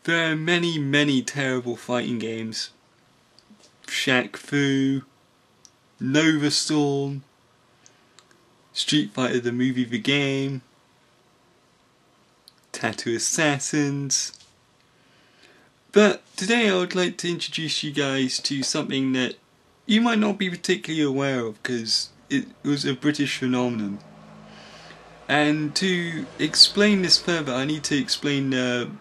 There are many terrible fighting games. Shaq Fu, Nova Storm, Street Fighter the movie the game, Tattoo Assassins. But today I would like to introduce you guys to something that you might not be particularly aware of because it was a British phenomenon. And to explain this further, I need to explain the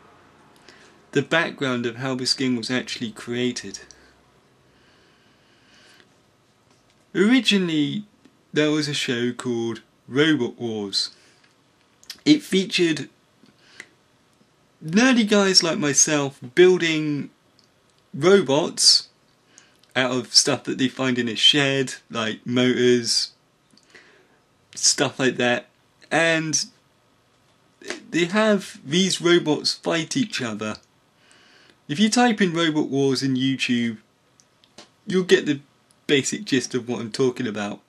background of how this game was actually created. Originally, there was a show called Robot Wars. It featured nerdy guys like myself building robots out of stuff that they find in a shed, like motors, stuff like that, and they have these robots fight each other. If you type in Robot Wars in YouTube, you'll get the basic gist of what I'm talking about.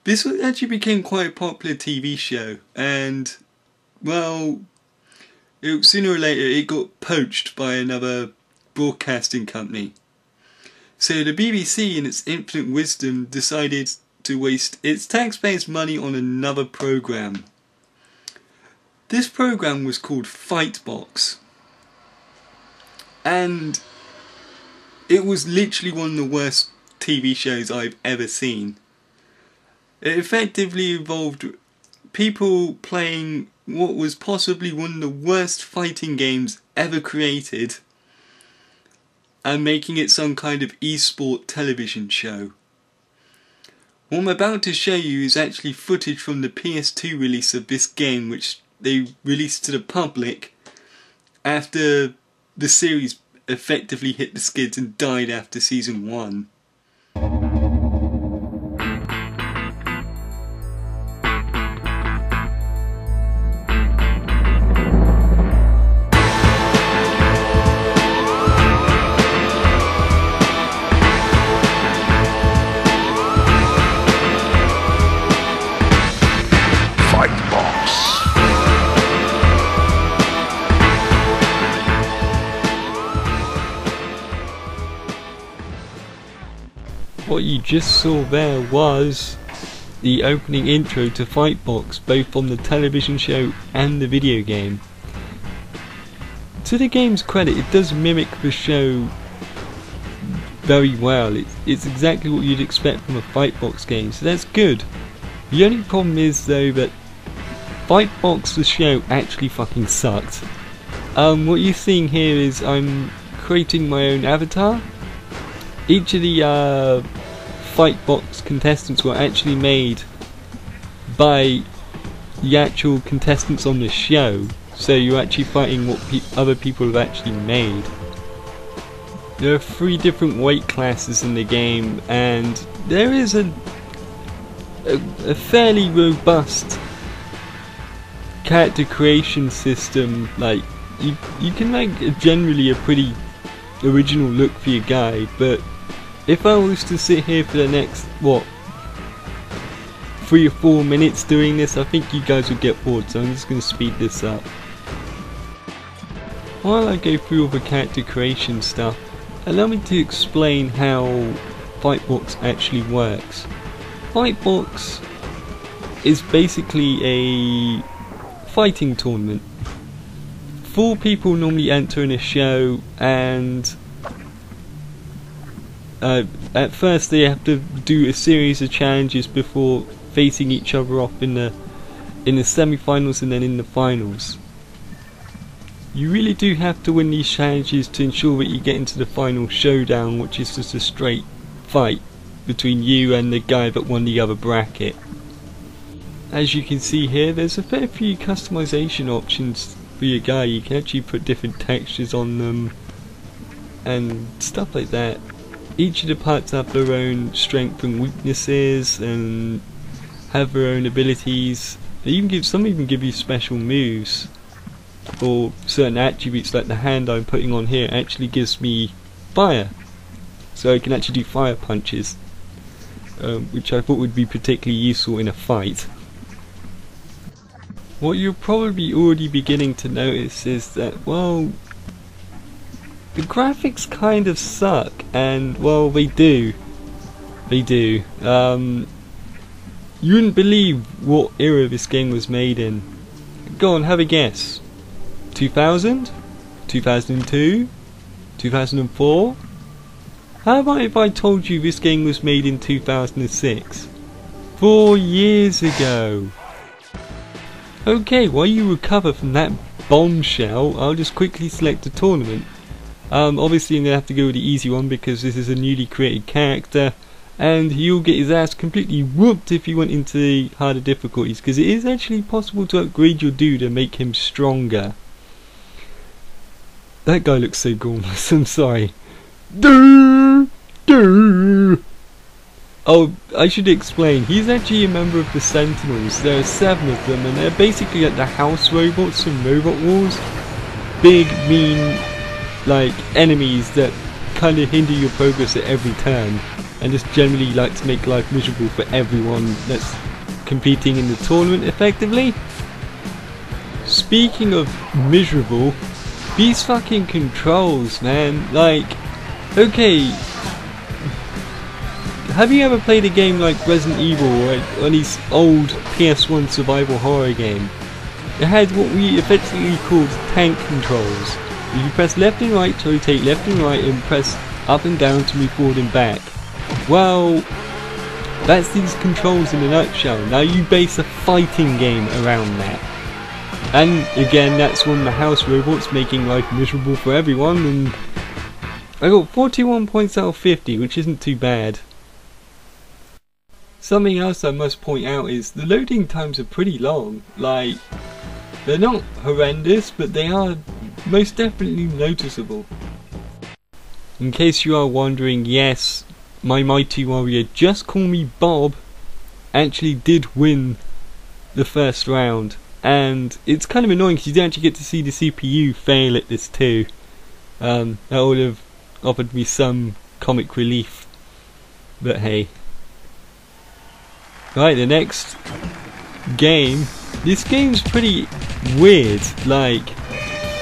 This actually became quite a popular TV show, and well, sooner or later it got poached by another broadcasting company. So the BBC, in its infinite wisdom, decided to waste its taxpayers' money on another programme. This programme was called Fightbox, and it was literally one of the worst TV shows I've ever seen. It effectively involved people playing what was possibly one of the worst fighting games ever created and making it some kind of e-sport television show. What I'm about to show you is actually footage from the PS2 release of this game, which they released to the public after the series effectively hit the skids and died after season 1. What you just saw there was the opening intro to Fightbox, both on the television show and the video game. To the game's credit, it does mimic the show very well. It's exactly what you'd expect from a Fightbox game, so that's good. The only problem is though that Fightbox the show actually fucking sucked. What you're seeing here is I'm creating my own avatar. Each of the Fightbox contestants were actually made by the actual contestants on the show, so you're actually fighting what other people have actually made. There are 3 different weight classes in the game, and there is a fairly robust character creation system. Like you can make generally a pretty original look for your guy, but if I was to sit here for the next, 3 or 4 minutes doing this, I think you guys would get bored, so I'm just going to speed this up. While I go through all the character creation stuff, allow me to explain how Fightbox actually works. Fightbox is basically a fighting tournament. 4 people normally enter in a show, and at first they have to do a series of challenges before facing each other off in the semi-finals and then in the finals. You really do have to win these challenges to ensure that you get into the final showdown, which is just a straight fight between you and the guy that won the other bracket. As you can see here, there's a fair few customization options for your guy. You can actually put different textures on them and stuff like that. Each of the parts have their own strengths and weaknesses and have their own abilities. Some even give you special moves, or certain attributes, like the hand I'm putting on here actually gives me fire, so I can actually do fire punches, which I thought would be particularly useful in a fight. What you're probably already beginning to notice is that, well, the graphics kind of suck, and well, they do. They do. You wouldn't believe what era this game was made in. Go on, have a guess. 2000? 2002? 2004? How about if I told you this game was made in 2006? 4 years ago. Okay, while you recover from that bombshell, I'll just quickly select a tournament. Obviously I'm going to have to go with the easy one because this is a newly created character, and he'll get his ass completely whooped if he went into the harder difficulties, because it is actually possible to upgrade your dude and make him stronger. That guy looks so gormless, I'm sorry. Oh, I should explain, he's actually a member of the Sentinels. There are 7 of them, and they're basically like the house robots from Robot Wars. Big, mean, like, enemies that kind of hinder your progress at every turn, and just generally like to make life miserable for everyone that's competing in the tournament effectively. Speaking of miserable, these fucking controls, man, like, okay, have you ever played a game like Resident Evil or any old PS1 survival horror game? It had what we effectively called tank controls. You press left and right to rotate left and right, and press up and down to move forward and back. Well, that's these controls in a nutshell. Now you base a fighting game around that. And again, that's one of the house robots making life miserable for everyone, and I got 41 points out of 50, which isn't too bad. Something else I must point out is the loading times are pretty long. Like, they're not horrendous, but they are most definitely noticeable. In case you are wondering, yes, my mighty warrior, just call me Bob, actually did win the first round. And it's kind of annoying because you don't actually get to see the CPU fail at this too. That would have offered me some comic relief. But hey. Right, the next game. This game's pretty weird. Like,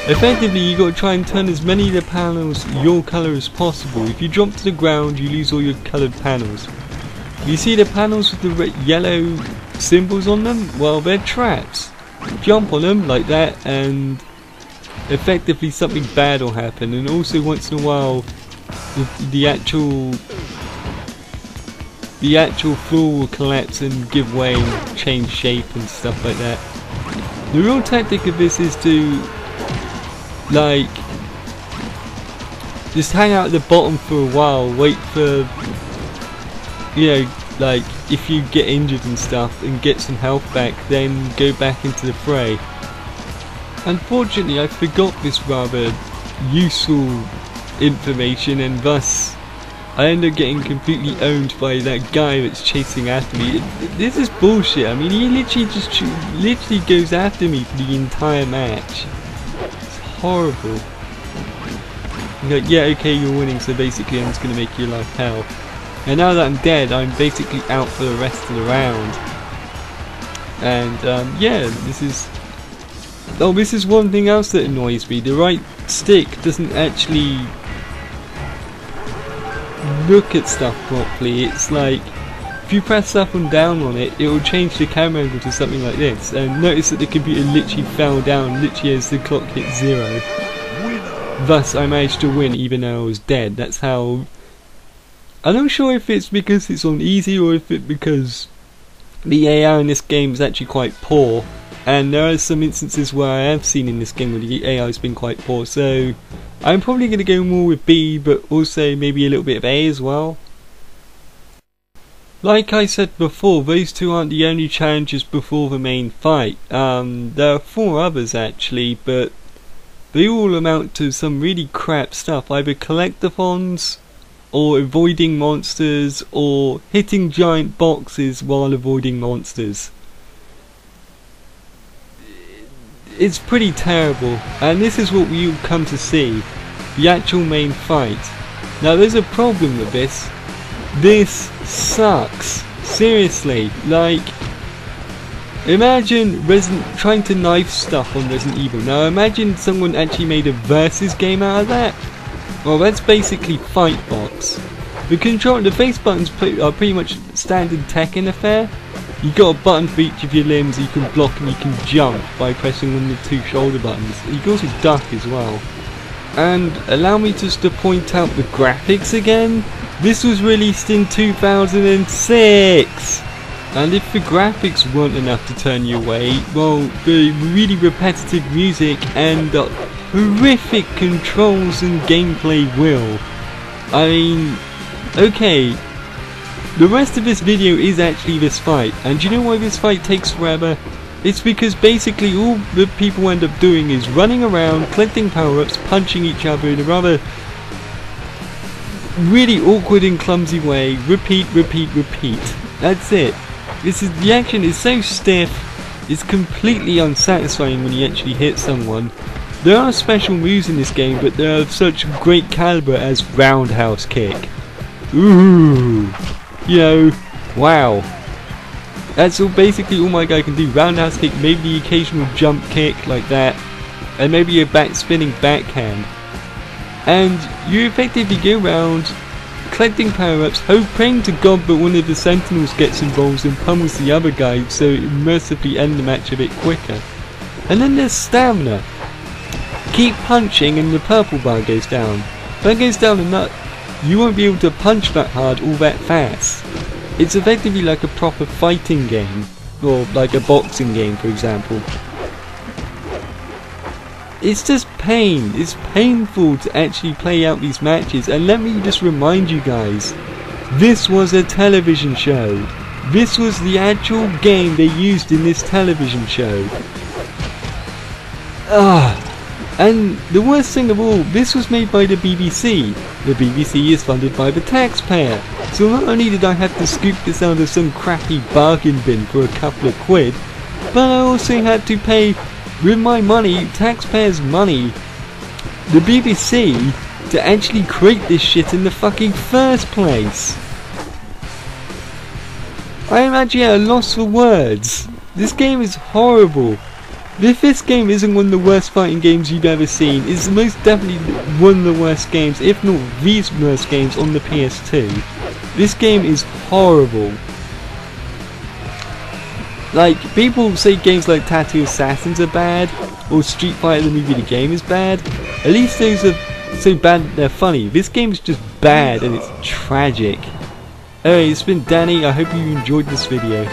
effectively you got to try and turn as many of the panels your colour as possible. If you drop to the ground, you lose all your coloured panels. You see the panels with the red, yellow symbols on them? Well, they're traps. Jump on them like that, and effectively something bad will happen. And also, once in a while, the actual floor will collapse and give way and change shape and stuff like that. The real tactic of this is to, like, just hang out at the bottom for a while, wait for, you know, like, if you get injured and stuff and get some health back, then go back into the fray. Unfortunately, I forgot this rather useful information, and thus I end up getting completely owned by that guy that's chasing after me. This is bullshit. I mean, he literally just literally goes after me for the entire match. It's horrible. You're like, yeah, okay, you're winning, so basically I'm just going to make your life hell. And now that I'm dead, I'm basically out for the rest of the round. And yeah, this is... Oh, this is one thing else that annoys me. The right stick doesn't actually look at stuff properly. It's like, if you press up and down on it, it will change the camera angle to something like this. And notice that the computer literally fell down, literally as the clock hit 0. Thus, I managed to win even though I was dead. That's how... I'm not sure if it's because it's on easy or if it's because the AI in this game is actually quite poor, and there are some instances where I have seen in this game where the AI has been quite poor, so I'm probably going to go more with B, but also maybe a little bit of A as well. Like I said before, those two aren't the only challenges before the main fight. There are 4 others actually, but they all amount to some really crap stuff, either collectathons, or avoiding monsters, or hitting giant boxes while avoiding monsters. It's pretty terrible, and this is what you'll come to see, the actual main fight. Now there's a problem with this. This sucks. Seriously, like, imagine trying to knife stuff on Resident Evil. Now imagine someone actually made a versus game out of that. Well, that's basically Fight Box. The face buttons are pretty much standard Tekken affair. You got a button for each of your limbs. You can block and you can jump by pressing one of the 2 shoulder buttons. You can also duck as well. And allow me just to point out the graphics again. This was released in 2006. And if the graphics weren't enough to turn you away, well, the really repetitive music and horrific controls and gameplay will. I mean, okay, the rest of this video is actually this fight, and do you know why this fight takes forever? It's because basically all the people end up doing is running around, collecting power-ups, punching each other in a rather really awkward and clumsy way. Repeat, repeat, repeat. That's it. The action is so stiff, it's completely unsatisfying when you actually hit someone. There are special moves in this game, but they're of such great caliber as roundhouse kick. Ooh, you know, wow. That's basically all my guy can do. Roundhouse kick, maybe the occasional jump kick like that, and maybe a back spinning backhand. And you effectively go around collecting power-ups, praying to God that one of the sentinels gets involved and pummels the other guy so it will mercifully end the match a bit quicker. And then there's stamina. Keep punching and the purple bar goes down. If that goes down enough, you won't be able to punch that hard or that fast. It's effectively like a proper fighting game, or like a boxing game for example. It's just pain. It's painful to actually play out these matches, and let me just remind you guys, this was a television show. This was the actual game they used in this television show. And the worst thing of all, this was made by the BBC. The BBC is funded by the taxpayer. So not only did I have to scoop this out of some crappy bargain bin for a couple of quid, but I also had to pay, with my money, taxpayers' money, the BBC to actually create this shit in the fucking first place. I am actually at a loss for words. This game is horrible. If this game isn't one of the worst fighting games you've ever seen, it's most definitely one of the worst games, if not the worst games on the PS2. This game is horrible. Like, people say games like Tattoo Assassins are bad, or Street Fighter the movie the game is bad. At least those are so bad that they're funny. This game is just bad and it's tragic. Anyway, it's been Danny, I hope you enjoyed this video.